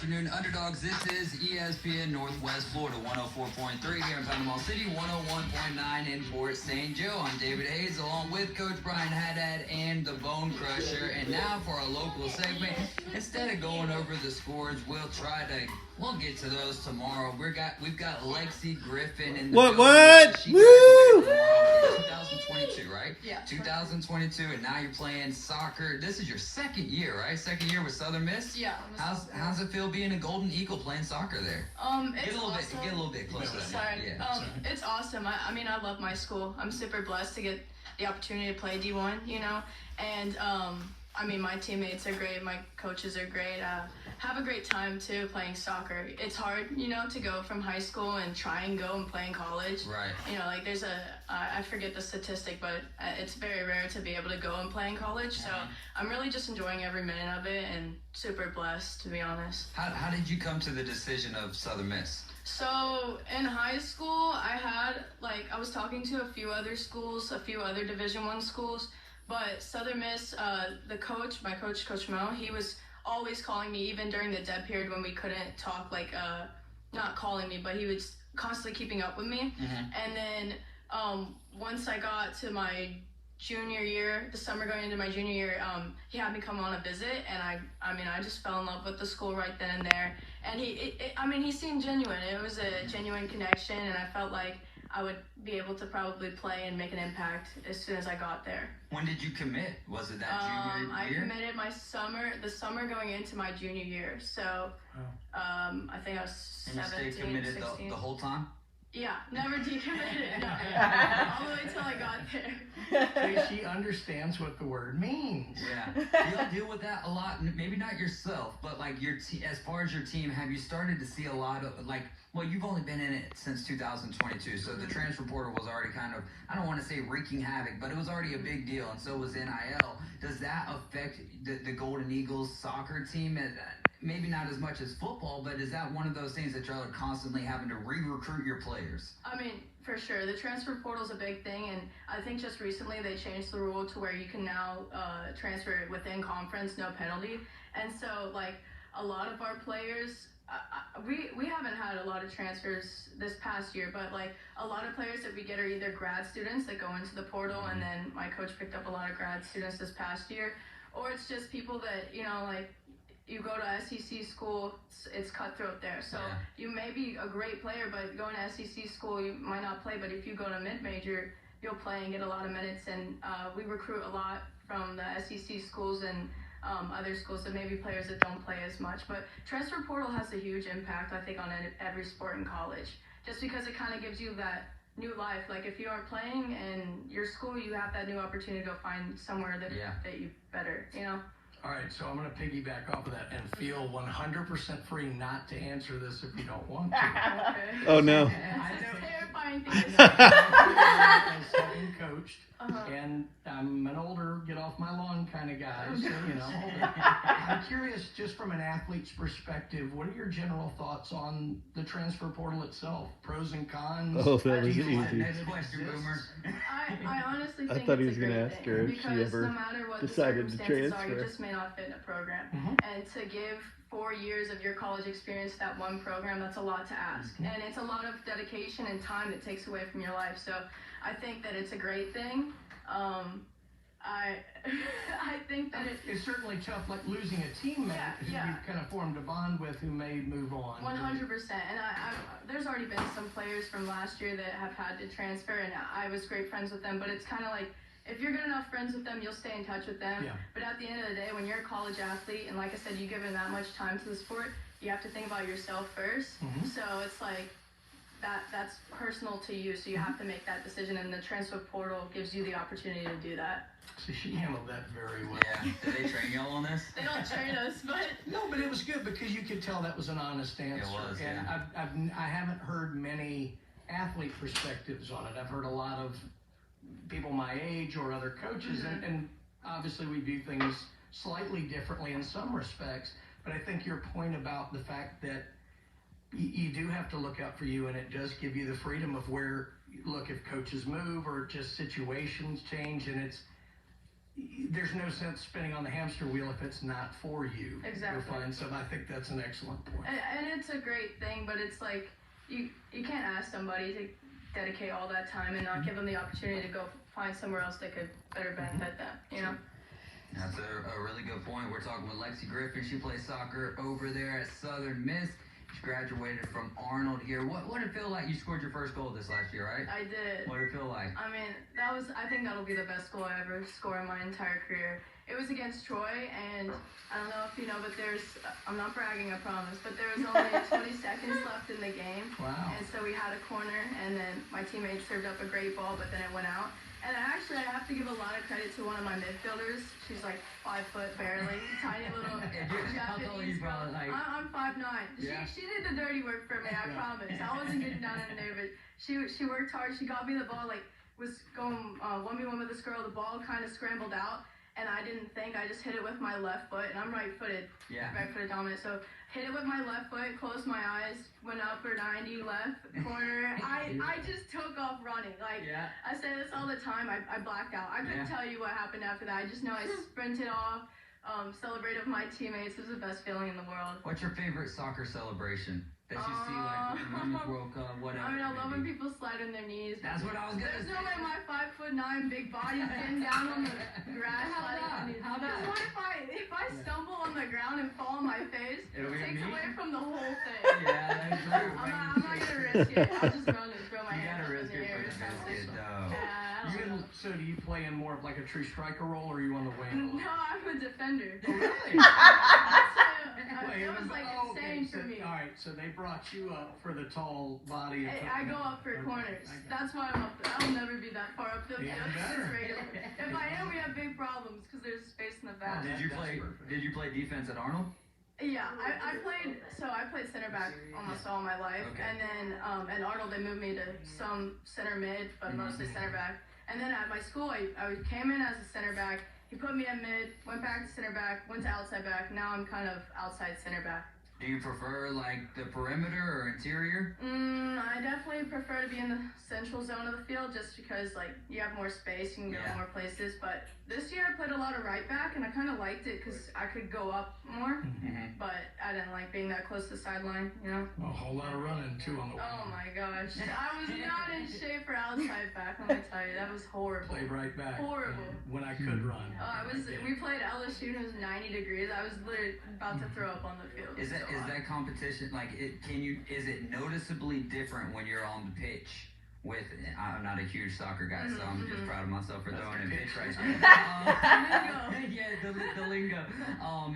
Afternoon, underdogs. This is ESPN Northwest Florida 104.3 here in Panama City, 101.9 in Port St. Joe. I'm David Hayes along with Coach Brian Haddad and the Bone Crusher. And now for our local segment. Instead of going over the scores, we'll get to those tomorrow. We've got Lexy Griffin in the What? She Woo! 2022, right? Yeah. 2022, and now you're playing soccer. This is your second year, right? Second year with Southern Miss? Yeah. How's it feel being a Golden Eagle playing soccer there? It's awesome. Get a little bit closer. Sorry. Yeah. It's awesome. I mean, I love my school. I'm super blessed to get the opportunity to play D1, and I mean, my teammates are great. My coaches are great. Have a great time, too, playing soccer. It's hard, to go from high school and try and go and play in college. Right. Like there's I forget the statistic, but it's very rare to be able to go and play in college. So I'm really just enjoying every minute of it and super blessed, to be honest. How did you come to the decision of Southern Miss? So in high school, I was talking to a few other schools, a few other Division I schools. But Southern Miss, my coach, Coach Mo, he was always calling me, even during the dead period when we couldn't talk, not calling me, but he was constantly keeping up with me. Mm-hmm. And then once I got to my junior year, the summer going into my junior year, he had me come on a visit, and I just fell in love with the school right then and there. And he seemed genuine. It was a genuine connection, and I felt like I would be able to probably play and make an impact as soon as I got there. When did you commit? Was it that junior year? I committed the summer going into my junior year. So, I think I was 17, and you stayed committed 16. the whole time? Yeah, never decommitted. No, all the way till I got there. She understands what the word means. Yeah. Do y'all deal with that a lot? Maybe not yourself, but as far as your team, have you started to see a lot of you've only been in it since 2022, so the transfer portal was already kind of, I don't want to say wreaking havoc, but it was already a big deal, and so was NIL. Does that affect the Golden Eagles soccer team? Maybe not as much as football, but is that one of those things that y'all are constantly having to re-recruit your players? I mean, for sure. The transfer portal is a big thing, and I think just recently they changed the rule to where you can now transfer within conference, no penalty. And so, a lot of our players, we haven't had a lot of transfers this past year, but a lot of players that we get are either grad students that go into the portal, and then my coach picked up a lot of grad students this past year, or it's just people that, you go to SEC school, it's cutthroat there. So you may be a great player, but going to SEC school, you might not play. But if you go to mid-major, you'll play and get a lot of minutes. And we recruit a lot from the SEC schools and other schools, that maybe players that don't play as much. But transfer portal has a huge impact, I think, on every sport in college, just because it kind of gives you that new life. If you aren't playing in your school, you have that new opportunity to go find somewhere that you better, All right, so I'm going to piggyback off of that and feel 100% free not to answer this if you don't want to. Okay. Oh, no. It's a terrifying thing. As having coached, and I'm an older, get off my lawn kind of guy, so, I'm curious, just from an athlete's perspective, what are your general thoughts on the transfer portal itself? Pros and cons? Oh, that was Do you easy. Next question, Boomer. I honestly think thought he it's was a gonna great ask thing, her if she because ever no matter what decided the to circumstances are, transfer. you just may not fit in a program. Mhm. And to give 4 years of your college experience to that one program, that's a lot to ask. And it's a lot of dedication and time that takes away from your life. So I think that it's a great thing. I think that it's certainly tough, losing a teammate who you've kind of formed a bond with, who may move on. 100%. And there's already been some players from last year that have had to transfer, and I was great friends with them. But it's kind of if you're good enough friends with them, you'll stay in touch with them. Yeah. But at the end of the day, when you're a college athlete, and like I said, you give it that much time to the sport, you have to think about yourself first. Mm-hmm. So it's that's personal to you, so you have to make that decision, and the transfer portal gives you the opportunity to do that. So she handled that very well. Yeah. Did they train y'all on this? They don't train us, but No, but it was good because you could tell that was an honest answer. It was, and yeah. I haven't heard many athlete perspectives on it. I've heard a lot of people my age or other coaches, and obviously we view things slightly differently in some respects. But I think your point about the fact that you do have to look out for you, and it does give you the freedom of where, look, if coaches move or just situations change, and there's no sense spinning on the hamster wheel if it's not for you. Exactly. You'll find, so I think that's an excellent point. And it's a great thing, but it's like you can't ask somebody to dedicate all that time and not give them the opportunity to go find somewhere else that could better benefit them, you know? That's a really good point. We're talking with Lexy Griffin. She plays soccer over there at Southern Miss. She graduated from Arnold here. What did it feel like? You scored your first goal this last year, right? I did. What did it feel like? I mean, I think that'll be the best goal I ever scored in my entire career. It was against Troy, and I don't know if you know, but I'm not bragging, I promise, but there was only 20 seconds left in the game. Wow. And so we had a corner, and then my teammate served up a great ball, but then it went out. And actually, I have to give a lot of credit to one of my midfielders. She's like 5 foot barely, tiny little How tall are you, Japanese girl. bro? Like, I'm 5'9". Yeah. She did the dirty work for me, I promise. I wasn't getting down in there, but she worked hard. She got me the ball, like was going 1v1 with this girl. The ball kind of scrambled out, and I didn't think. I just hit it with my left foot, and I'm right-footed, right-footed dominant. So hit it with my left foot, closed my eyes, went upper 90 left corner. I just took off running. Like I say this all the time. I blacked out. I couldn't tell you what happened after that. I just know I sprinted off, celebrated with my teammates. It was the best feeling in the world. what's your favorite soccer celebration that you see, like Women's World Cup, whatever? I mean, I love when people slide on their knees. That's what I was gonna There's say. no way my 5'9" big body getting down on the grass. How that? Because what if I stumble on the ground and fall on my face? It'll be It takes me. away from the whole thing. Yeah, that's true. I'm not gonna risk it. I'll just run and throw my You hands gotta up in risk the it air. for the biscuit, though. Yeah, I don't know. So do you play in more of like a true striker role, or are you on the wing? No, I'm a defender. Oh, really? It was like insane for me. All right, so they brought you up for the tall body. I go up for corners. That's why I'm up there. I'll never be that far up the field. better. If I am, we have big problems because there's space in the back. Did you play defense at Arnold? Yeah, I played center back almost all my life, Okay. and then at Arnold they moved me to some center mid, but mostly center back. And then at my school, I came in as a center back. He put me at mid, went back to center back, went to outside back. Now I'm kind of outside center back. Do you prefer like the perimeter or interior? I definitely prefer to be in the central zone of the field just because like you have more space, you can go more places. But this year I played a lot of right back and I kind of liked it because I could go up more. But I didn't like being that close to the sideline, you know? A whole lot of running too on the wing. Oh my gosh. I was not in shape for outside back, let me tell you. That was horrible. Played right back. Horrible. When I could run. We played LSU and it was 90 degrees. I was literally about to throw up on the field. Is that competition like it? Is it noticeably different when you're on the pitch? With I'm not a huge soccer guy, so I'm just proud of myself for throwing in pitch right now. The lingo.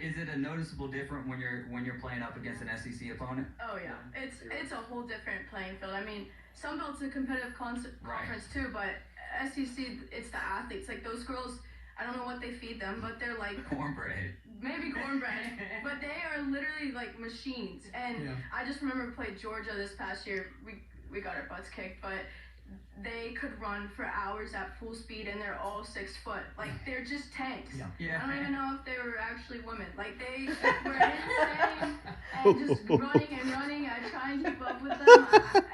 Is it a noticeable different when you're playing up against an SEC opponent? Oh yeah, it's a whole different playing field. I mean, Sunbelt's a competitive conference too, but SEC it's the athletes. Like those girls, I don't know what they feed them, but they're like Cornbread. Maybe cornbread, but they are literally like machines. And I just remember we played Georgia this past year. We got our butts kicked, but they could run for hours at full speed, and they're all 6 foot. Like they're just tanks. I don't even know if they were actually women. Like they were insane and just running. I try and keep up with them.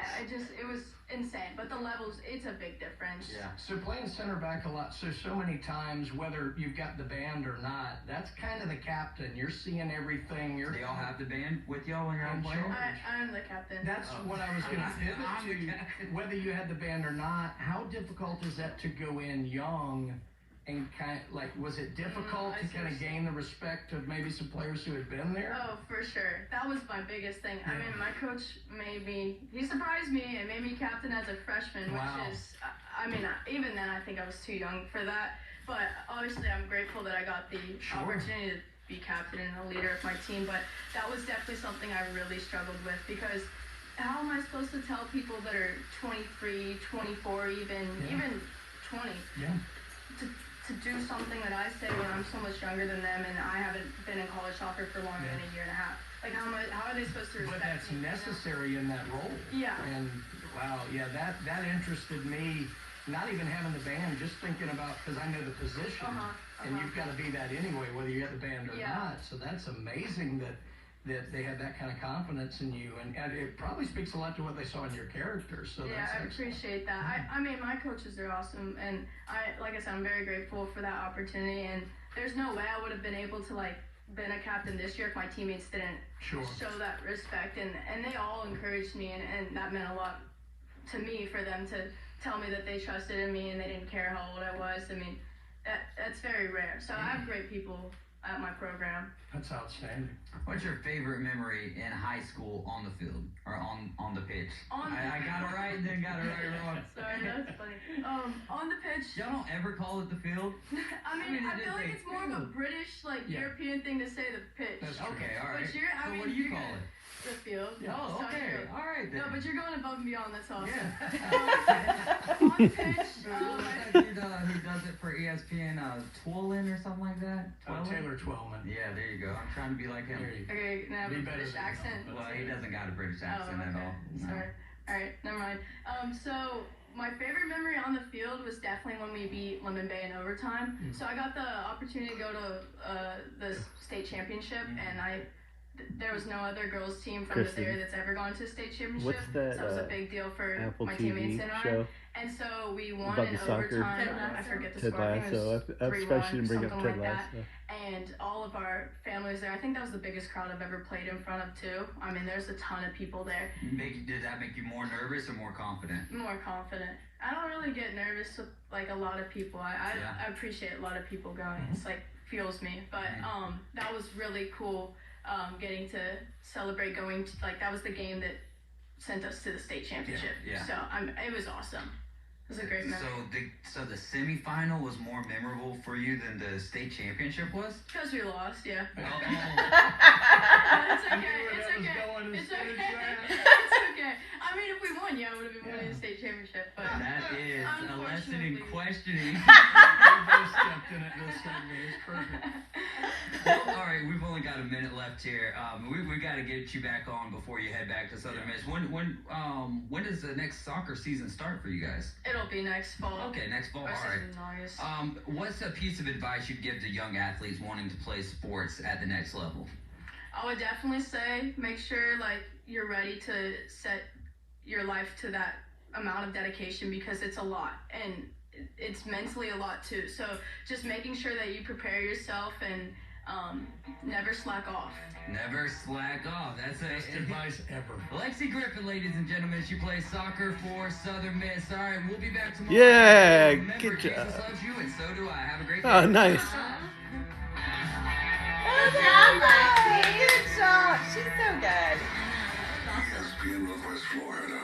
It was insane. But the levels, it's a big difference. So playing center back a lot, so many times, whether you've got the band or not, that's kind of the captain. You're seeing everything. They all have the band with y'all when you're on playing? I'm the captain. That's what I was going to pivot to. Whether you had the band or not, how difficult is that to go in young? And kind of like, was it difficult to kind of gain the respect of maybe some players who had been there? Oh, for sure. That was my biggest thing. I mean, my coach he surprised me and made me captain as a freshman, which is, I mean, even then I think I was too young for that. But obviously I'm grateful that I got the opportunity to be captain and a leader of my team. But that was definitely something I really struggled with because how am I supposed to tell people that are 23, 24, even 20? To do something that I say when I'm so much younger than them and I haven't been in college soccer for longer than a year and a half. Like how are they supposed to respect But that's me? necessary in that role. Yeah. And wow, that interested me. Not even having the band, just thinking about, because I know the position, and you've got to be that anyway, whether you have the band or not. So that's amazing that that they had that kind of confidence in you, and it probably speaks a lot to what they saw in your character. So yeah, I appreciate that. I mean, my coaches are awesome, and like I said, I'm very grateful for that opportunity. And there's no way I would have been able to been a captain this year if my teammates didn't show that respect, and they all encouraged me, and that meant a lot to me for them to tell me that they trusted in me and they didn't care how old I was. I mean, that's very rare. So I have great people at my program. That's outstanding. What's your favorite memory in high school on the field or on the pitch? I got it right and then got it right wrong. Sorry, that's funny. On the pitch. Y'all don't ever call it the field? I feel like it's more of a British, European thing to say the pitch. That's true. Okay, all right. But what do you call it? The field. Yeah. Oh, okay. All right then. No, but you're going above and beyond. That's awesome. Yeah. On the pitch. Who does it for ESPN? Twillin or something like that? Taylor Twellman. Yeah, there you go. I'm trying to be like him. Okay, now have a British accent. Well, he doesn't got a British accent at all. No. Sorry. All right, never mind. So my favorite memory on the field was definitely when we beat Lemon Bay in overtime. Mm-hmm. So I got the opportunity to go to the state championship, and there was no other girls team from this area that's ever gone to a state championship. What's that, so that was a big deal for Apple my TV teammates and I. show? And so we won about in the soccer. overtime. I forget the Ted score. I think it Lasso. was I'm surprised she didn't bring up something Ted like Lasso. that. And all of our families there. I think that was the biggest crowd I've ever played in front of too. I mean, there's a ton of people there. Did that make you more nervous or more confident? More confident. I don't really get nervous with a lot of people. I appreciate a lot of people going. It's fuels me. But that was really cool. Getting to celebrate going to, that was the game that sent us to the state championship. Yeah. So it was awesome. It was a great memory. So the semifinal was more memorable for you than the state championship was? Because we lost, yeah. Oh. It's okay. It's okay. I mean, if we won, it would have been winning the state championship. But that is a lesson in questioning. Everybody stepped in it this segment. It's perfect. Well, all right, we've only got a minute left here. We got to get you back on before you head back to Southern Miss. When does the next soccer season start for you guys? It'll be next fall. Okay, next fall. All right. In August. What's a piece of advice you'd give to young athletes wanting to play sports at the next level? I would definitely say make sure you're ready to set your life to that amount of dedication, because it's a lot and it's mentally a lot too. So just making sure that you prepare yourself and never slack off. Never slack off. That's the best advice ever. Lexy Griffin, ladies and gentlemen, she plays soccer for Southern Miss. All right, we'll be back tomorrow. Yeah, remember, good job. Jesus loves you, and so do I. Have a great day. Oh, nice. Good job, Lexi. Good job. She's so good. ESPN Northwest Florida.